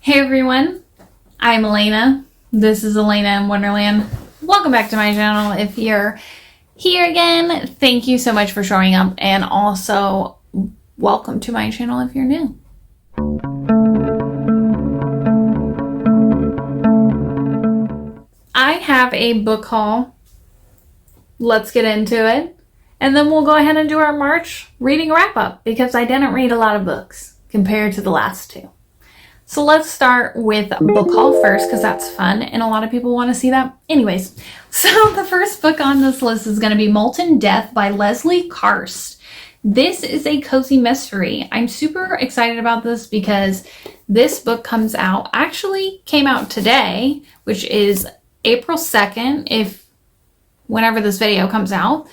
Hey everyone, I'm Elena. This is Elena in Wonderland. Welcome back to my channel. If you're here again, thank you so much for showing up, and also welcome to my channel if you're new. I have a book haul. Let's get into it. And then we'll go ahead and do our March reading wrap up because I didn't read a lot of books compared to the last two. So let's start with book haul first because that's fun and a lot of people want to see that. Anyways, so the first book on this list is going to be Molten Death by Leslie Karst. This is a cozy mystery. I'm super excited about this because this book came out today, which is April 2nd, whenever this video comes out.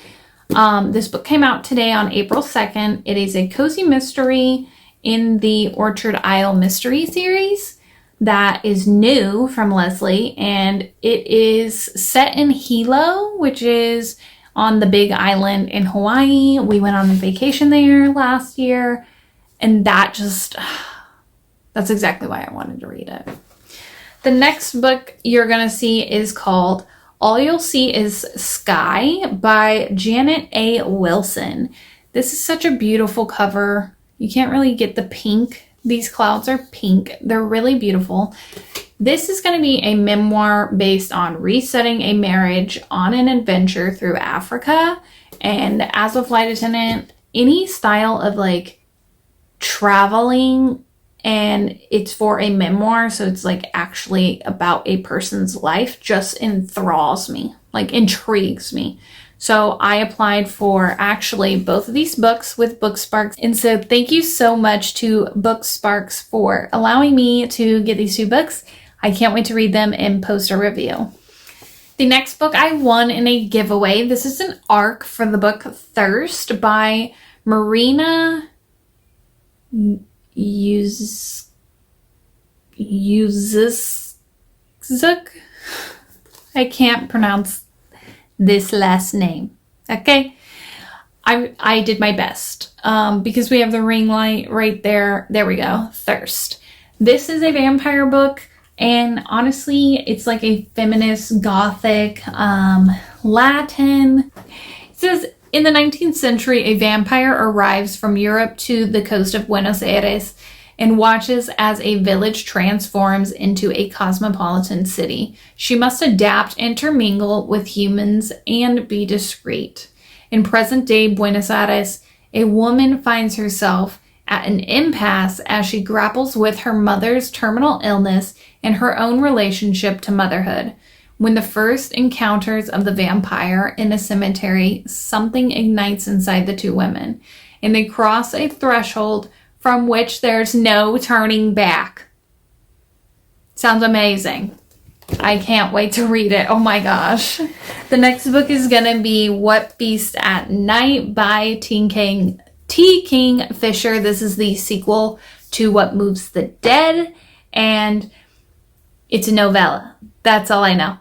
This book came out today on April 2nd. It is a cozy mystery in the Orchard Isle Mystery series that is new from Leslie, and it is set in Hilo, which is on the big island in Hawaii. We went on a vacation there last year, and that's exactly why I wanted to read it. The next book you're gonna see is called All You'll See Is Sky by Janet A. Wilson. This is such a beautiful cover. You can't really get the pink. These clouds are pink. They're really beautiful. This is going to be a memoir based on resetting a marriage on an adventure through Africa. And as a flight attendant, any style of traveling, and it's for a memoir, so it's actually about a person's life, just enthralls me, intrigues me. So I applied for actually both of these books with Booksparks. And so thank you so much to Booksparks for allowing me to get these two books. I can't wait to read them and post a review. The next book I won in a giveaway. This is an ARC for the book Thirst by Marina Yuzuk. I can't pronounce this last name. Okay, I did my best because we have the ring light right there. There we go. Thirst. This is a vampire book, and honestly, it's like a feminist gothic Latin. It says, in the 19th century, a vampire arrives from Europe to the coast of Buenos Aires and watches as a village transforms into a cosmopolitan city. She must adapt, intermingle with humans, and be discreet. In present-day Buenos Aires, a woman finds herself at an impasse as she grapples with her mother's terminal illness and her own relationship to motherhood. When the first encounters of the vampire in a cemetery, something ignites inside the two women, and they cross a threshold from which there's no turning back. Sounds amazing. I can't wait to read it. Oh my gosh. The next book is going to be What Beasts at Night by T. Kingfisher. This is the sequel to What Moves the Dead, and it's a novella. That's all I know.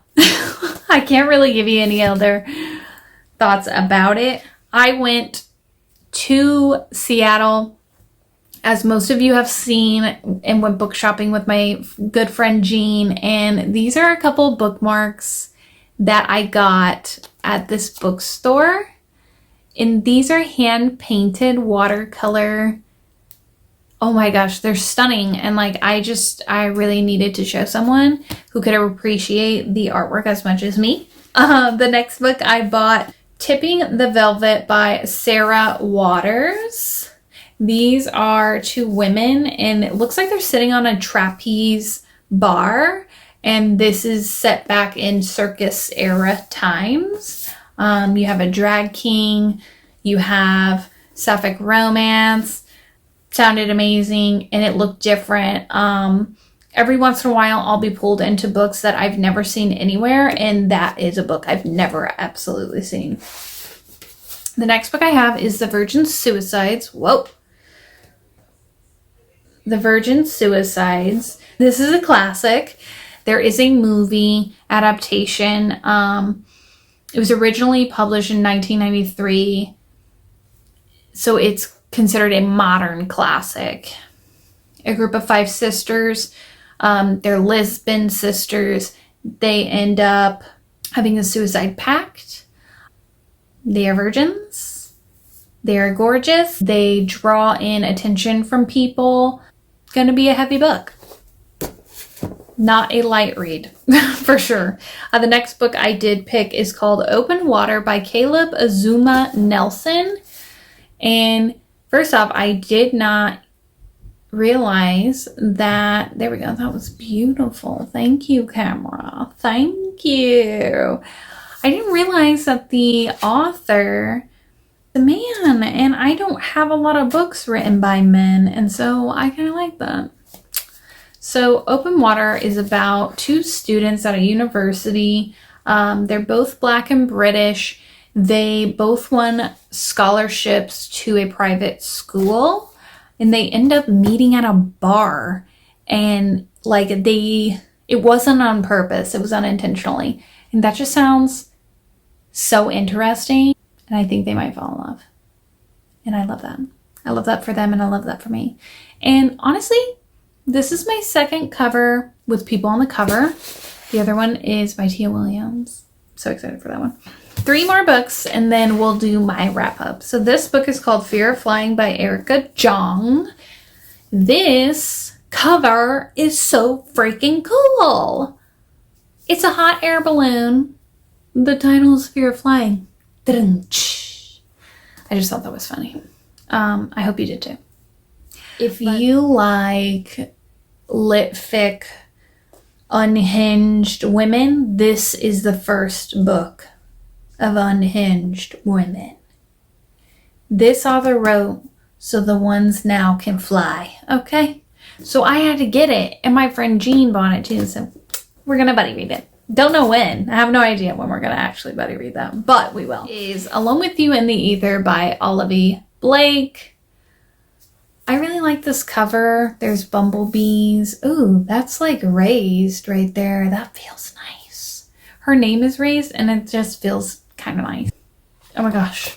I can't really give you any other thoughts about it. I went to Seattle, as most of you have seen, and went book shopping with my good friend Jean, and these are a couple bookmarks that I got at this bookstore, and these are hand-painted watercolor. Oh my gosh, they're stunning, and I really needed to show someone who could appreciate the artwork as much as me. The next book I bought, Tipping the Velvet by Sarah Waters. These are two women, and it looks like they're sitting on a trapeze bar, and this is set back in circus era times. You have a drag king, you have sapphic romance. Sounded amazing, and it looked different. Every once in a while, I'll be pulled into books that I've never seen anywhere, and that is a book I've never absolutely seen. The next book I have is The Virgin Suicides. Whoa. The Virgin Suicides. This is a classic. There is a movie adaptation. It was originally published in 1993, so it's considered a modern classic. A group of 5 sisters They're lesbian sisters. They end up having a suicide pact. They are virgins. They are gorgeous. They draw in attention from people. It's going to be a heavy book. Not a light read, for sure. The next book I did pick is called Open Water by Caleb Azuma Nelson. And first off, I did not realize that, there we go, that was beautiful. Thank you, camera. Thank you. I didn't realize that the author, the man, and I don't have a lot of books written by men, and so I kind of like that. So Open Water is about two students at a university. They're both Black and British. They both won scholarships to a private school, and they end up meeting at a bar, and it wasn't on purpose. It was unintentionally. And that just sounds so interesting. And I think they might fall in love. And I love that. I love that for them, and I love that for me. And honestly, this is my second cover with people on the cover. The other one is by Tia Williams. So excited for that one. 3 more books, and then we'll do my wrap up. So this book is called Fear of Flying by Erica Jong. This cover is so freaking cool. It's a hot air balloon. The title is Fear of Flying. I just thought that was funny. I hope you did too. If you like lit fic unhinged women, this is the first book of unhinged women. This author wrote so the ones now can fly. Okay? So I had to get it, and my friend Jean bought it too, so we're gonna buddy read it. Don't know when. I have no idea when we're gonna actually buddy read that, but we will. Is Alone with You in the Ether by Olivia Blake. I really like this cover. There's bumblebees. Ooh, that's like raised right there. That feels nice. Her name is Raised, and it just feels kind of nice. Oh my gosh.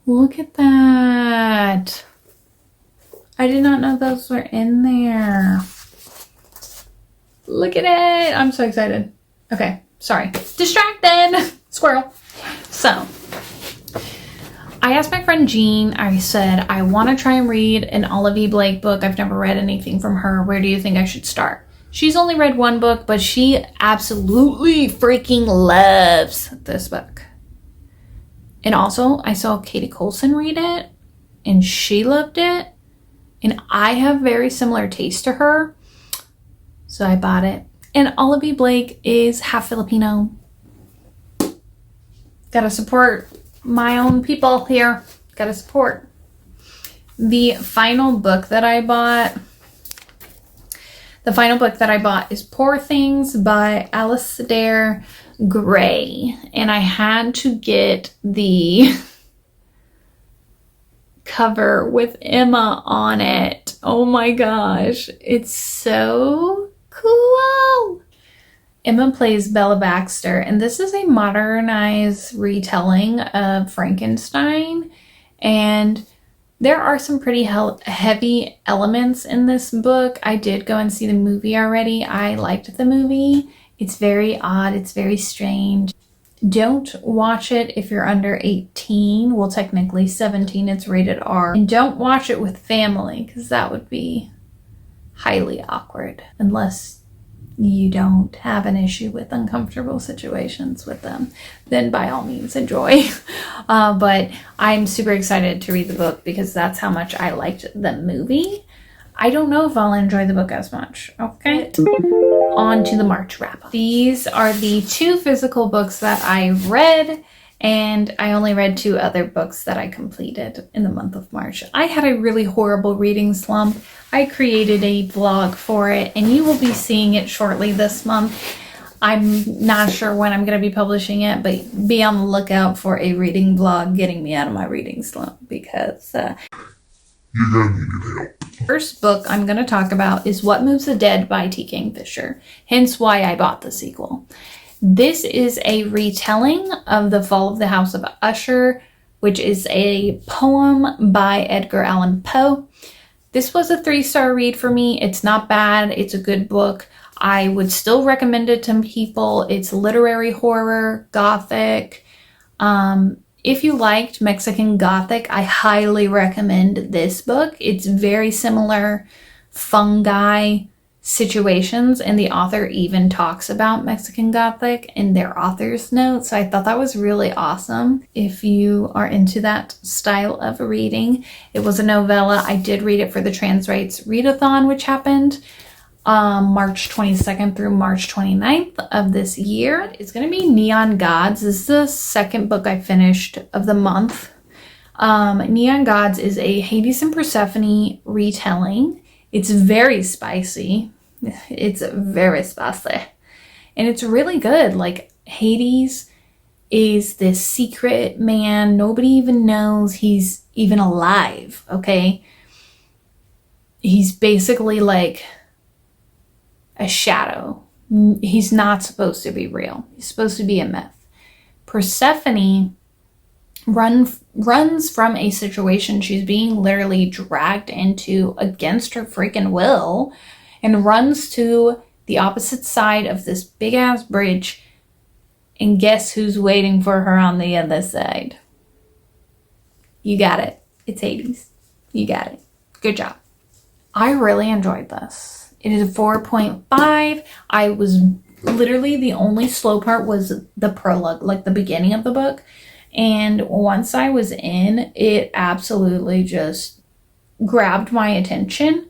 Look at that. I did not know those were in there. Look at it. I'm so excited. Okay, sorry. Distracted. Squirrel. So, I asked my friend Jean, I said, I want to try and read an Olivia Blake book. I've never read anything from her. Where do you think I should start? She's only read one book, but she absolutely freaking loves this book. And also, I saw Katie Coulson read it, and she loved it. And I have very similar taste to her, so I bought it. And Olivia Blake is half Filipino. Gotta support my own people here. Gotta support. The final book that I bought is Poor Things by Alasdair Gray. And I had to get the cover with Emma on it. Oh my gosh. It's so cool. Emma plays Bella Baxter, and this is a modernized retelling of Frankenstein, and there are some pretty heavy elements in this book. I did go and see the movie already. I liked the movie. It's very odd. It's very strange. Don't watch it if you're under 18. Well, technically 17. It's rated R. And don't watch it with family, because that would be highly awkward, unless you don't have an issue with uncomfortable situations with them. Then by all means enjoy. But I'm super excited to read the book because that's how much I liked the movie. I don't know if I'll enjoy the book as much. Okay. On to the March wrap up. These are the 2 physical books that I read, and I only read 2 other books that I completed in the month of March. I had a really horrible reading slump. I created a vlog for it, and you will be seeing it shortly this month. I'm not sure when I'm going to be publishing it, but be on the lookout for a reading vlog getting me out of my reading slump, because you're gonna need help. First book I'm going to talk about is What Moves the Dead by T. Kingfisher, hence why I bought the sequel. This is a retelling of The Fall of the House of Usher, which is a poem by Edgar Allan Poe. This was a 3-star read for me. It's not bad. It's a good book. I would still recommend it to people. It's literary horror, gothic. If you liked Mexican Gothic, I highly recommend this book. It's very similar fungi situations, and the author even talks about Mexican Gothic in their author's notes. So I thought that was really awesome if you are into that style of reading. It was a novella. I did read it for the Trans Rights Readathon, which happened March 22nd through March 29th of this year. It's going to be Neon Gods. This is the second book I finished of the month. Neon Gods is a Hades and Persephone retelling. It's very spicy. It's very spicy. And it's really good. Like, Hades is this secret man. Nobody even knows he's even alive, okay? He's basically like a shadow. He's not supposed to be real. He's supposed to be a myth. Persephone runs from a situation she's being literally dragged into against her freaking will, and runs to the opposite side of this big ass bridge, and guess who's waiting for her on the other side? You got it. It's Hades. You got it. Good job. I really enjoyed this. It is a 4.5. I was literally, the only slow part was the prologue, like the beginning of the book. And once I was in, it absolutely just grabbed my attention.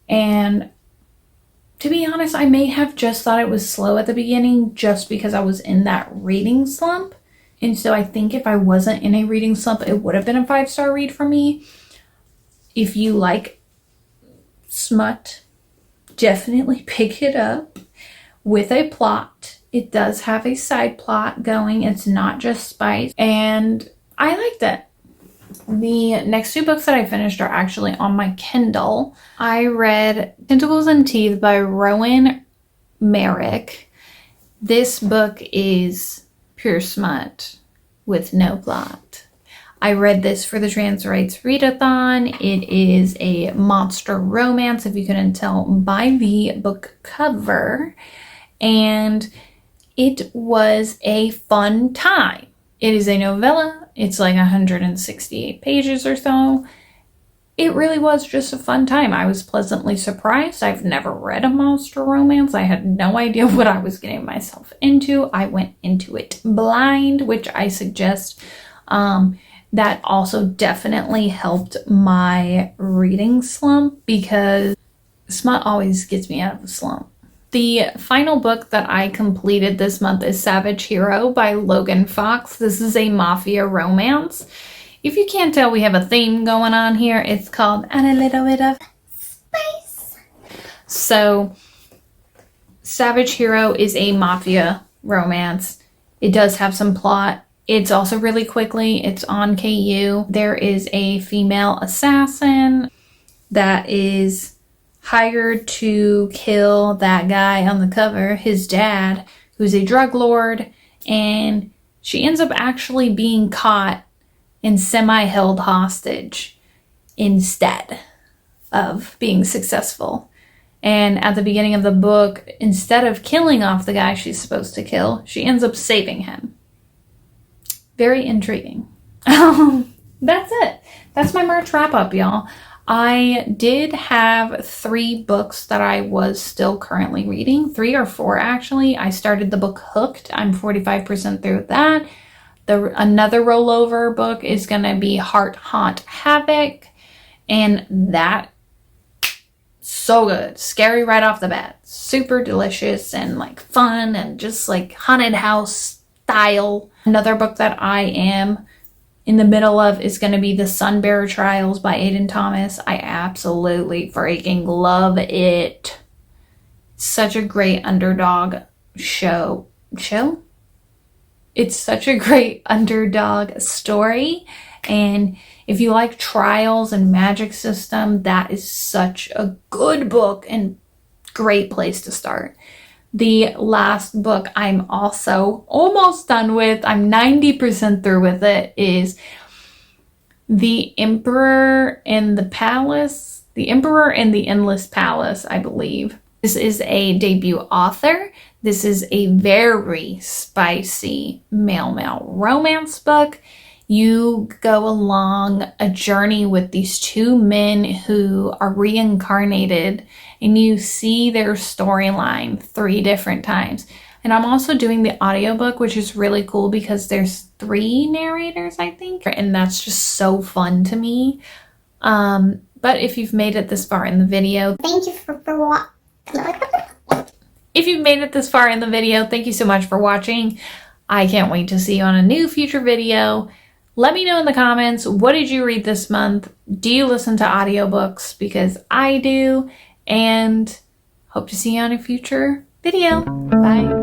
And to be honest, I may have just thought it was slow at the beginning just because I was in that reading slump. And so I think if I wasn't in a reading slump, it would have been a 5-star read for me. If you like smut, definitely pick it up with a plot. It does have a side plot going. It's not just spice. And I liked it. The next 2 books that I finished are actually on my Kindle. I read Tentacles and Teeth by Rowan Merrick. This book is pure smut with no plot. I read this for the Trans Rights Readathon. It is a monster romance, if you couldn't tell by the book cover. And it was a fun time. It is a novella. It's like 168 pages or so. It really was just a fun time. I was pleasantly surprised. I've never read a monster romance. I had no idea what I was getting myself into. I went into it blind, which I suggest. That also definitely helped my reading slump, because smut always gets me out of a slump. The final book that I completed this month is Savage Hero by Logan Fox. This is a mafia romance. If you can't tell, we have a theme going on here. It's called And a Little Bit of Space. So, Savage Hero is a mafia romance. It does have some plot. It's also really quickly. It's on KU. There is a female assassin that is hired to kill that guy on the cover, his dad, who's a drug lord, and she ends up actually being caught and semi-held hostage instead of being successful. And at the beginning of the book, instead of killing off the guy she's supposed to kill, she ends up saving him. Very intriguing. That's it. That's my March wrap-up, y'all. I did have 3 books that I was still currently reading. 3 or 4, actually. I started the book Hooked. I'm 45% through that. Another rollover book is going to be Heart Haunt Havoc. And that, so good. Scary right off the bat. Super delicious and like fun and just like haunted house style. Another book that I am in the middle of is going to be The Sunbearer Trials by Aiden Thomas. I absolutely freaking love it. Such a great underdog show? It's such a great underdog story. And if you like trials and magic system, that is such a good book and great place to start. The last book I'm also almost done with, I'm 90% through with it, is The Emperor in the Palace. The Emperor and the Endless Palace, I believe. This is a debut author. This is a very spicy male romance book. You go along a journey with these two men who are reincarnated, and you see their storyline 3 different times. And I'm also doing the audiobook, which is really cool because there's 3 narrators, I think. And that's just so fun to me. But if you've made it this far in the video, thank you for watching. If you've made it this far in the video, thank you so much for watching. I can't wait to see you on a new future video. Let me know in the comments, what did you read this month? Do you listen to audiobooks? Because I do. And hope to see you on a future video. Bye.